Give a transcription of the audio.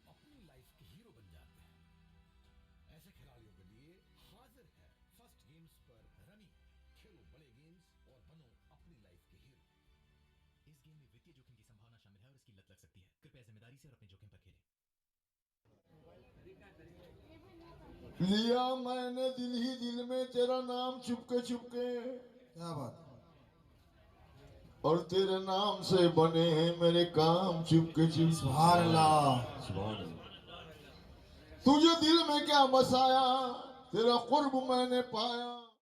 अपनी लाइफ के हीरो बन जाते हैं। ऐसे खिलाड़ियों के लिए हाजिर है फर्स्ट गेम्स पर रमी। खेलो बड़े गेम्स और बनो अपनी लाइफ के हीरो। इस गेम में वित्तीय जोखिम की संभावना शामिल है और इसकी लत लग सकती है। कृपया जिम्मेदारी से और अपने जोखिम पर खेलें। लिया मैंने दिल ही दिल में तेरा नाम चुपके चुपके, क्या बात। और तेरे नाम से बने हैं मेरे काम चुपके चुपके। सुभान अल्लाह। तुझे दिल में क्या बसाया, तेरा कुर्ब मैंने पाया।